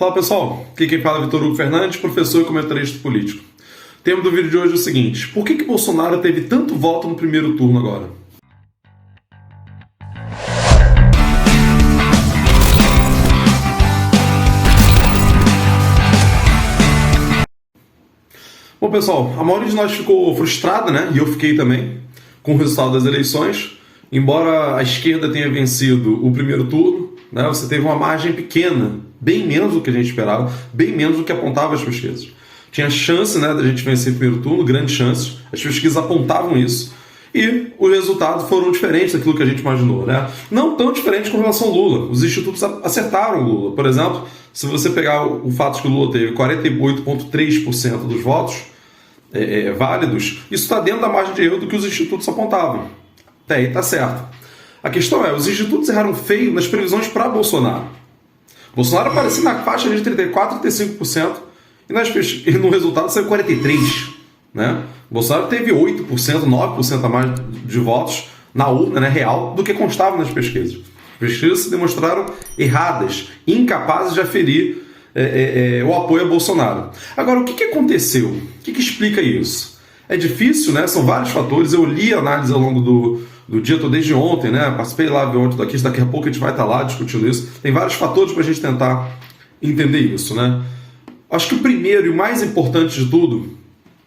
Fala pessoal, aqui quem fala é Vitor Hugo Fernandes, professor e comentarista político. O tema do vídeo de hoje é o seguinte: por que Bolsonaro teve tanto voto no primeiro turno agora? Bom pessoal, a maioria de nós ficou frustrada, né? E eu fiquei também, com o resultado das eleições. Embora a esquerda tenha vencido o primeiro turno, né, você teve uma margem pequena, bem menos do que a gente esperava, bem menos do que apontavam as pesquisas. Tinha chance, né, da gente vencer o primeiro turno, grandes chances, as pesquisas apontavam isso, e os resultados foram diferentes daquilo que a gente imaginou, né? Não tão diferentes com relação ao Lula. Os institutos acertaram o Lula. Por exemplo, se você pegar o fato de que o Lula teve 48,3% dos votos válidos, isso está dentro da margem de erro do que os institutos apontavam. Até aí está certo. A questão é, os institutos erraram feio nas previsões para Bolsonaro. Bolsonaro aparecia na faixa de 34% a 35% e no resultado saiu 43%. Né? Bolsonaro teve 8%, 9% a mais de votos na urna, né, real, do que constava nas pesquisas. As pesquisas se demonstraram erradas, incapazes de aferir o apoio a Bolsonaro. Agora, o que aconteceu? O que explica isso? É difícil, né? São vários fatores. Eu li a análise ao longo do dia, estou desde ontem, né? Participei lá de ontem daqui, daqui a pouco a gente vai estar lá discutindo isso. Tem vários fatores para a gente tentar entender isso, né? Acho que o primeiro e o mais importante de tudo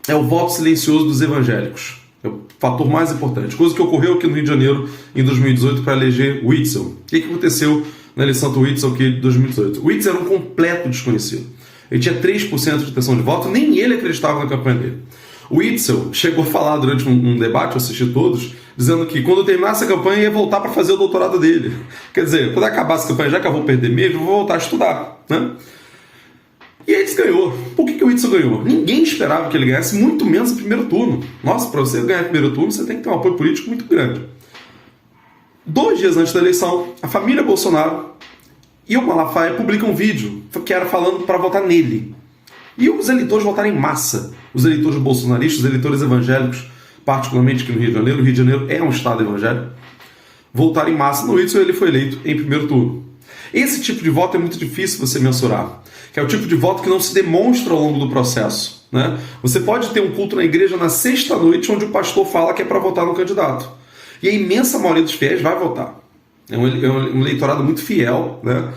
é o voto silencioso dos evangélicos. É o fator mais importante. Coisa que ocorreu aqui no Rio de Janeiro em 2018 para eleger Witzel. O que aconteceu na eleição do Witzel aqui de 2018? O Witzel era um completo desconhecido. Ele tinha 3% de intenção de voto, nem ele acreditava na campanha dele. O Witzel chegou a falar durante um debate, eu assisti todos, dizendo que quando terminasse a campanha ia voltar para fazer o doutorado dele. Quer dizer, quando acabasse a campanha, já que eu vou perder mesmo, eu vou voltar a estudar. Né? E aí ele ganhou. Por que o Witzel ganhou? Ninguém esperava que ele ganhasse, muito menos no primeiro turno. Nossa, para você ganhar no primeiro turno, você tem que ter um apoio político muito grande. 2 dias antes da eleição, a família Bolsonaro e o Malafaia publicam um vídeo que era falando para votar nele. E os eleitores votaram em massa. Os eleitores bolsonaristas, os eleitores evangélicos, particularmente aqui no Rio de Janeiro. O Rio de Janeiro é um estado evangélico. Votaram em massa no Witzel e ele foi eleito em primeiro turno. Esse tipo de voto é muito difícil você mensurar. Que é o tipo de voto que não se demonstra ao longo do processo. Né? Você pode ter um culto na igreja na sexta-noite onde o pastor fala que é para votar no candidato. E a imensa maioria dos fiéis vai votar. É um eleitorado muito fiel, né?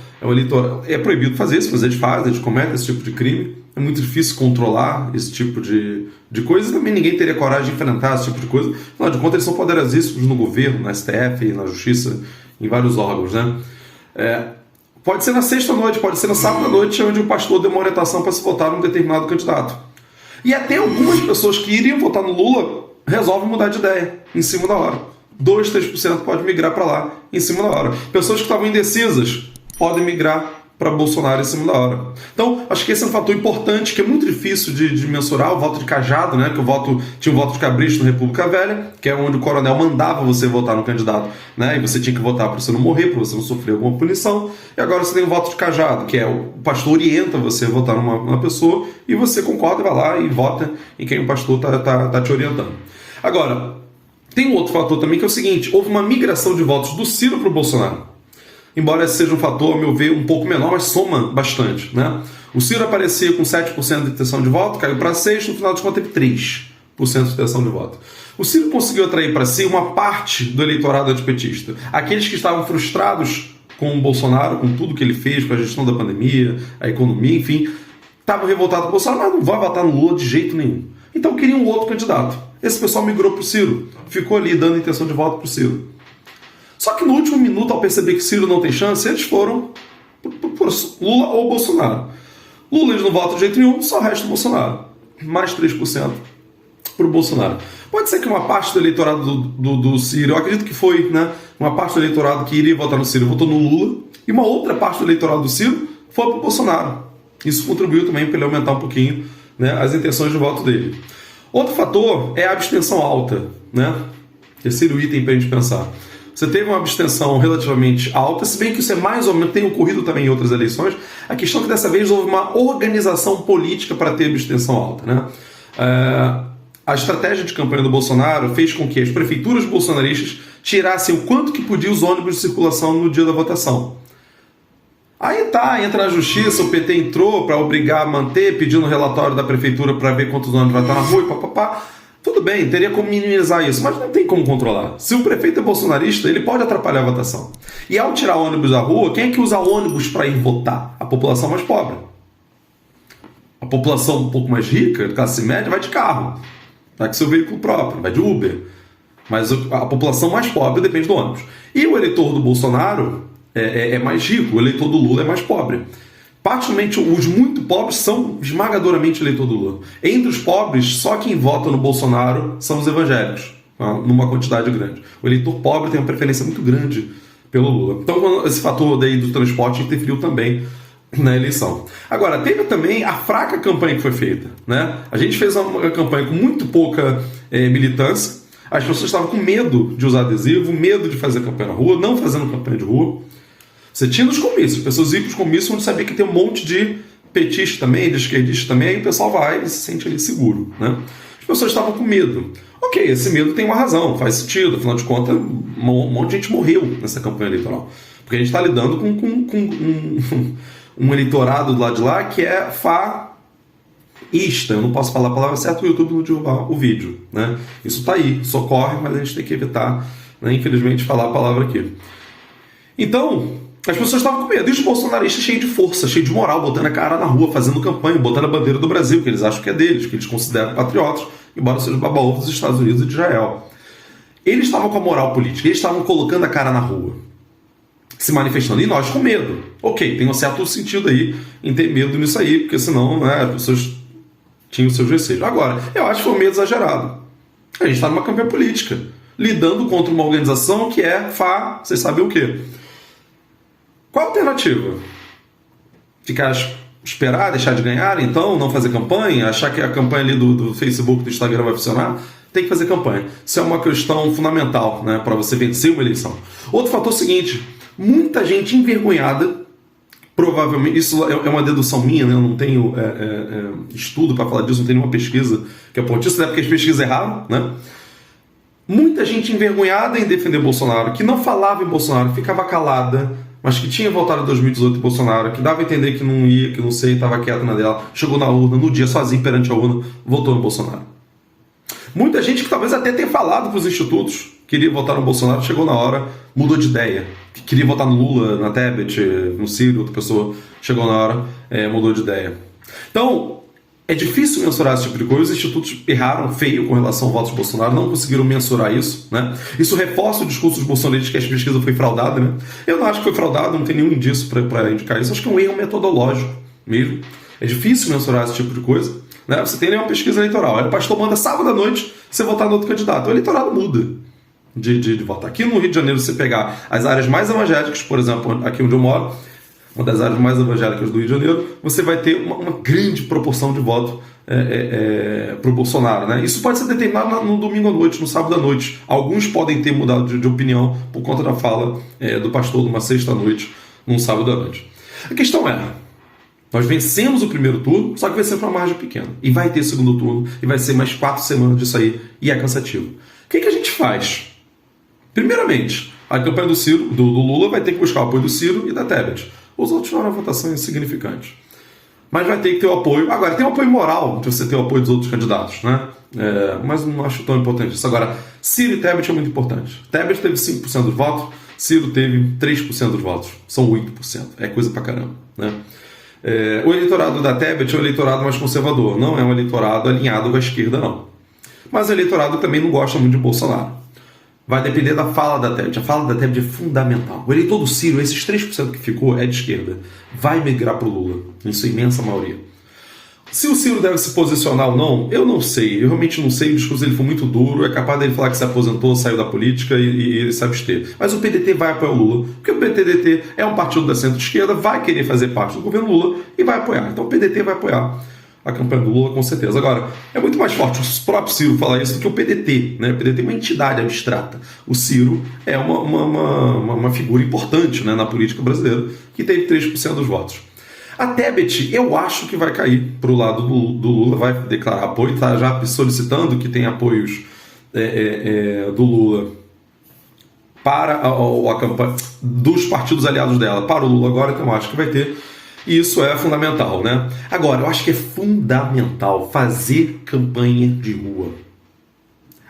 É proibido fazer isso, mas eles fazem, eles cometem esse tipo de crime. É muito difícil controlar esse tipo de coisa. E também ninguém teria coragem de enfrentar esse tipo de coisa. Afinal de contas, eles são poderosíssimos no governo, na STF, na Justiça, em vários órgãos, né? Pode ser na sexta-noite, pode ser na sábado-noite, onde o pastor deu uma orientação para se votar num determinado candidato. E até algumas pessoas que iriam votar no Lula resolvem mudar de ideia em cima da hora. 2, 3% pode migrar para lá em cima da hora. Pessoas que estavam indecisas podem migrar para Bolsonaro em cima da hora. Então, acho que esse é um fator importante, que é muito difícil de mensurar, o voto de cajado, né? Que tinha um voto de cabresto na República Velha, que é onde o coronel mandava você votar no candidato, né? E você tinha que votar para você não morrer, para você não sofrer alguma punição. E agora você tem o voto de cajado, que é o pastor orienta você a votar numa pessoa e você concorda, vai lá e vota em quem o pastor tá te orientando. Agora, tem um outro fator também, que é o seguinte: houve uma migração de votos do Ciro para o Bolsonaro. Embora esse seja um fator, a meu ver, um pouco menor, mas soma bastante. Né? O Ciro aparecia com 7% de intenção de voto, caiu para 6%, no final de contas teve 3% de intenção de voto. O Ciro conseguiu atrair para si uma parte do eleitorado antipetista. Aqueles que estavam frustrados com o Bolsonaro, com tudo que ele fez, com a gestão da pandemia, a economia, enfim, estavam revoltados com o Bolsonaro, mas não vai votar no Lula de jeito nenhum. Então queriam um outro candidato. Esse pessoal migrou para o Ciro, ficou ali dando intenção de voto para o Ciro. Só que no último minuto, ao perceber que Ciro não tem chance, eles foram por Lula ou Bolsonaro. Lula eles não votam de jeito nenhum, só resta o Bolsonaro. Mais 3% para o Bolsonaro. Pode ser que uma parte do eleitorado do Ciro, eu acredito que foi, né, uma parte do eleitorado que iria votar no Ciro votou no Lula, e uma outra parte do eleitorado do Ciro foi para o Bolsonaro. Isso contribuiu também para ele aumentar um pouquinho, né, as intenções de voto dele. Outro fator é a abstenção alta, né? Terceiro item para a gente pensar. Você teve uma abstenção relativamente alta, se bem que isso é mais ou menos, tem ocorrido também em outras eleições. A questão é que dessa vez houve uma organização política para ter abstenção alta, né? A estratégia de campanha do Bolsonaro fez com que as prefeituras bolsonaristas tirassem o quanto que podia os ônibus de circulação no dia da votação. Aí tá, entra na justiça, o PT entrou para obrigar a manter, pedindo o relatório da prefeitura para ver quantos ônibus vai estar na rua e papapá. Tudo bem, teria como minimizar isso, mas não tem como controlar. Se o prefeito é bolsonarista, ele pode atrapalhar a votação. E ao tirar ônibus da rua, quem é que usa ônibus para ir votar? A população mais pobre. A população um pouco mais rica, classe média, vai de carro. Vai com seu veículo próprio, vai de Uber. Mas a população mais pobre depende do ônibus. E o eleitor do Bolsonaro é mais rico, o eleitor do Lula é mais pobre. Particularmente, os muito pobres são esmagadoramente eleitor do Lula. Entre os pobres, só quem vota no Bolsonaro são os evangélicos, numa quantidade grande. O eleitor pobre tem uma preferência muito grande pelo Lula. Então, esse fator daí do transporte interferiu também na eleição. Agora, teve também a fraca campanha que foi feita, né? A gente fez uma campanha com muito pouca militância. As pessoas estavam com medo de usar adesivo, medo de fazer campanha na rua, não fazendo campanha de rua. Você tinha nos comícios, pessoas iam para os comícios onde sabia que tem um monte de petistas também, de esquerdistas também, aí o pessoal vai e se sente ali seguro, né? As pessoas estavam com medo. Ok, esse medo tem uma razão, faz sentido, afinal de contas, um monte de gente morreu nessa campanha eleitoral. Porque a gente está lidando com um eleitorado do lado de lá que é faísta. Eu não posso falar a palavra certa, o YouTube não derrubar o vídeo, né? Isso está aí, socorre, mas a gente tem que evitar, né, infelizmente, falar a palavra aqui. Então, as pessoas estavam com medo. E os bolsonaristas cheios de força, cheios de moral, botando a cara na rua, fazendo campanha, botando a bandeira do Brasil, que eles acham que é deles, que eles consideram patriotas, embora sejam baba-ovo dos Estados Unidos e de Israel. Eles estavam com a moral política, eles estavam colocando a cara na rua, se manifestando. E nós com medo. Ok, tem um certo sentido aí em ter medo nisso aí, porque senão, né, as pessoas tinham seus receios. Agora, eu acho que foi um medo exagerado. A gente está numa campanha política, lidando contra uma organização que é vocês sabem o quê? Qual a alternativa? Ficar esperar, deixar de ganhar, então, não fazer campanha, achar que a campanha ali do Facebook, do Instagram vai funcionar? Tem que fazer campanha. Isso é uma questão fundamental, né, para você vencer uma eleição. Outro fator é o seguinte: muita gente envergonhada, provavelmente, isso é uma dedução minha, né, eu não tenho estudo para falar disso, não tenho nenhuma pesquisa que aponte isso, né, porque as pesquisas erraram, né? Muita gente envergonhada em defender Bolsonaro, que não falava em Bolsonaro, ficava calada, mas que tinha votado em 2018 em Bolsonaro, que dava a entender que não ia, que não sei, estava quieta na dela, chegou na urna, no dia, sozinho perante a urna, votou no Bolsonaro. Muita gente que talvez até tenha falado para os institutos, queria votar no Bolsonaro, chegou na hora, mudou de ideia. Que queria votar no Lula, na Tebet, no Ciro, outra pessoa, chegou na hora, mudou de ideia. Então, é difícil mensurar esse tipo de coisa. Os institutos erraram feio com relação ao voto de Bolsonaro, não conseguiram mensurar isso, né? Isso reforça o discurso dos bolsonaristas que a pesquisa foi fraudada, né? Eu não acho que foi fraudada, não tem nenhum indício para indicar isso. Acho que é um erro metodológico mesmo. É difícil mensurar esse tipo de coisa, né? Você tem uma pesquisa eleitoral, aí o pastor manda sábado à noite você votar no outro candidato. O eleitorado muda de votar. Aqui no Rio de Janeiro, você pegar as áreas mais evangélicas, por exemplo, aqui onde eu moro, uma das áreas mais evangélicas do Rio de Janeiro, você vai ter uma grande proporção de voto para o Bolsonaro, né? Isso pode ser determinado no domingo à noite, no sábado à noite. Alguns podem ter mudado de opinião por conta da fala do pastor numa sexta-noite, num sábado à noite. A questão é, nós vencemos o primeiro turno, só que vai ser para uma margem pequena. E vai ter segundo turno, e vai ser mais 4 semanas disso aí, e é cansativo. O que a gente faz? Primeiramente, a campanha do Lula vai ter que buscar o apoio do Ciro e da Tebet. Os outros não eram votação insignificante. Mas vai ter que ter o apoio. Agora, tem o apoio moral de você ter o apoio dos outros candidatos, né? Mas não acho tão importante isso. Agora, Ciro e Tebet é muito importante. Tebet teve 5% dos votos, Ciro teve 3% dos votos. São 8%. É coisa pra caramba, né? O eleitorado da Tebet é o eleitorado mais conservador. Não é um eleitorado alinhado com a esquerda, não. Mas o eleitorado também não gosta muito de Bolsonaro. Vai depender da fala da Tebet. A fala da Tebet é fundamental. O eleitor do Ciro, esses 3% que ficou, é de esquerda. Vai migrar para o Lula, em sua imensa maioria. Se o Ciro deve se posicionar ou não, eu não sei. Eu realmente não sei. O discurso dele foi muito duro. É capaz dele falar que se aposentou, saiu da política e ele se abster. Mas o PDT vai apoiar o Lula. Porque o PDT é um partido da centro-esquerda, vai querer fazer parte do governo Lula e vai apoiar. Então o PDT vai apoiar a campanha do Lula, com certeza. Agora, é muito mais forte o próprio Ciro falar isso do que o PDT, né? O PDT é uma entidade abstrata. O Ciro é uma figura importante, né, na política brasileira, que teve 3% dos votos. A Tebet, eu acho que vai cair para o lado do Lula, vai declarar apoio, está já solicitando que tenha apoios do Lula para a campanha dos partidos aliados dela, para o Lula agora, então eu acho que vai ter. E isso é fundamental, né? Agora, eu acho que é fundamental fazer campanha de rua.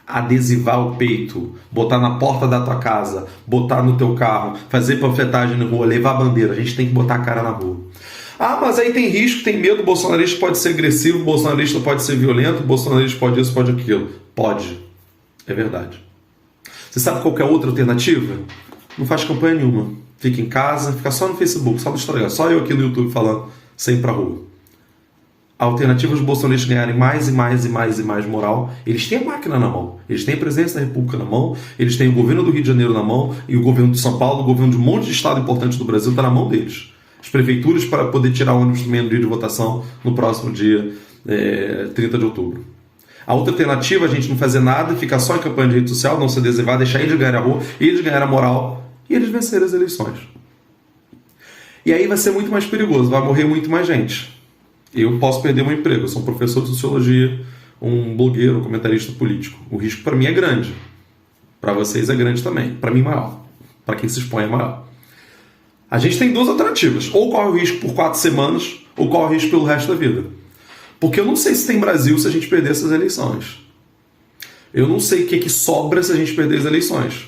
Adesivar o peito, botar na porta da tua casa, botar no teu carro, fazer panfletagem na rua, levar bandeira. A gente tem que botar a cara na rua. Ah, mas aí tem risco, tem medo, o bolsonarista pode ser agressivo, o bolsonarista pode ser violento, o bolsonarista pode isso, pode aquilo. Pode. É verdade. Você sabe qual que é a outra alternativa? Não faz campanha nenhuma. Fica em casa, fica só no Facebook, só no Instagram, só eu aqui no YouTube falando, sem ir pra rua. A alternativa dos bolsonaristas ganharem mais e mais e mais e mais moral, eles têm a máquina na mão, eles têm a presidência da República na mão, eles têm o governo do Rio de Janeiro na mão, e o governo de São Paulo, o governo de um monte de estado importante do Brasil está na mão deles. As prefeituras para poder tirar o ônibus também no dia de votação no próximo dia 30 de outubro. A outra alternativa é a gente não fazer nada, ficar só em campanha de rede social, não se adesivar, deixar eles ganhar a rua, eles ganhar a moral e eles vencerem as eleições. E aí vai ser muito mais perigoso, vai morrer muito mais gente. Eu posso perder meu emprego, eu sou um professor de sociologia, um blogueiro, um comentarista político. O risco para mim é grande. Para vocês é grande também. Para mim maior. Para quem se expõe é maior. A gente tem duas alternativas. Ou corre o risco por 4 semanas, ou corre o risco pelo resto da vida. Porque eu não sei se tem Brasil se a gente perder essas eleições. Eu não sei o que sobra se a gente perder as eleições.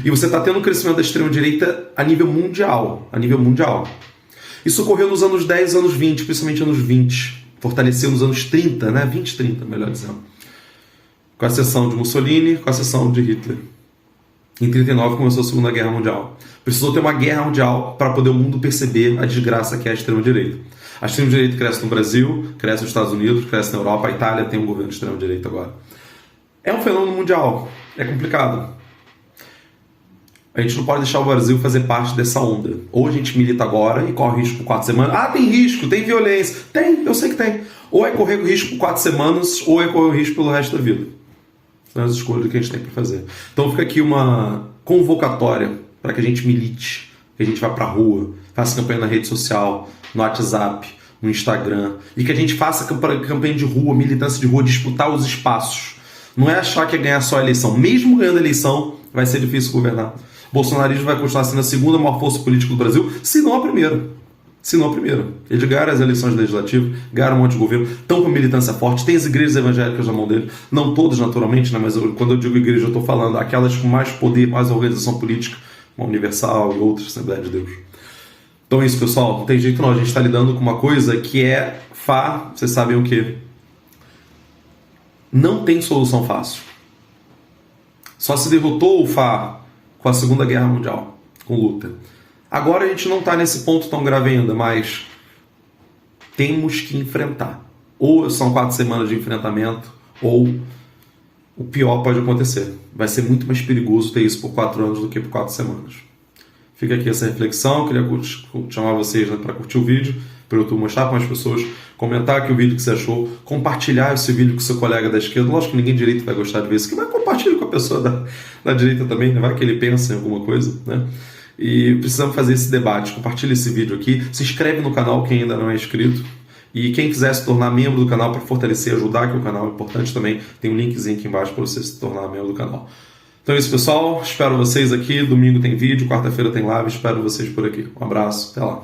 E você está tendo um crescimento da extrema-direita a nível mundial. A nível mundial. Isso ocorreu nos anos 10, anos 20, principalmente anos 20. Fortaleceu nos anos 30, né? 20 e 30, melhor dizendo. Com a exceção de Mussolini, com a exceção de Hitler. Em 39 começou a Segunda Guerra Mundial. Precisou ter uma guerra mundial para poder o mundo perceber a desgraça que é a extrema-direita. A extrema-direita cresce no Brasil, cresce nos Estados Unidos, cresce na Europa, a Itália tem um governo de extrema-direita agora. É um fenômeno mundial. É complicado. A gente não pode deixar o Brasil fazer parte dessa onda. Ou a gente milita agora e corre risco por 4 semanas. Ah, tem risco, tem violência. Tem, eu sei que tem. Ou é correr o risco por 4 semanas, ou é correr o risco pelo resto da vida. São as escolhas que a gente tem para fazer. Então fica aqui uma convocatória para que a gente milite, que a gente vá para a rua, faça campanha na rede social, no WhatsApp, no Instagram, e que a gente faça campanha de rua, militância de rua, disputar os espaços. Não é achar que é ganhar só a eleição. Mesmo ganhando a eleição, vai ser difícil governar. O bolsonarismo vai continuar sendo a segunda maior força política do Brasil, se não a primeira. Se não a primeira. Eles ganharam as eleições legislativas, ganharam um monte de governo, estão com militância forte, tem as igrejas evangélicas na mão dele, não todas naturalmente, né? Mas quando eu digo igreja eu estou falando aquelas com mais poder, mais organização política, uma Universal e outras, Assembleia de Deus. Então é isso, pessoal, não tem jeito não, a gente está lidando com uma coisa que é vocês sabem o que? Não tem solução fácil. Só se derrotou o com a Segunda Guerra Mundial, com luta. Agora a gente não está nesse ponto tão grave ainda, mas temos que enfrentar. Ou são 4 semanas de enfrentamento, ou o pior pode acontecer. Vai ser muito mais perigoso ter isso por 4 anos do que por 4 semanas. Fica aqui essa reflexão, queria chamar vocês, né, para curtir o vídeo, para eu mostrar para mais pessoas, comentar aqui o vídeo que você achou, compartilhar esse vídeo com seu colega da esquerda. Lógico que ninguém de direita vai gostar de ver isso, que vai compartilhar com a pessoa da direita também, né? Vai que ele pensa em alguma coisa, né? E precisamos fazer esse debate. Compartilha esse vídeo aqui, se inscreve no canal quem ainda não é inscrito, e quem quiser se tornar membro do canal para fortalecer e ajudar, que o canal é importante também, tem um linkzinho aqui embaixo para você se tornar membro do canal. Então é isso, pessoal, espero vocês aqui, domingo tem vídeo, quarta-feira tem live, espero vocês por aqui. Um abraço, até lá.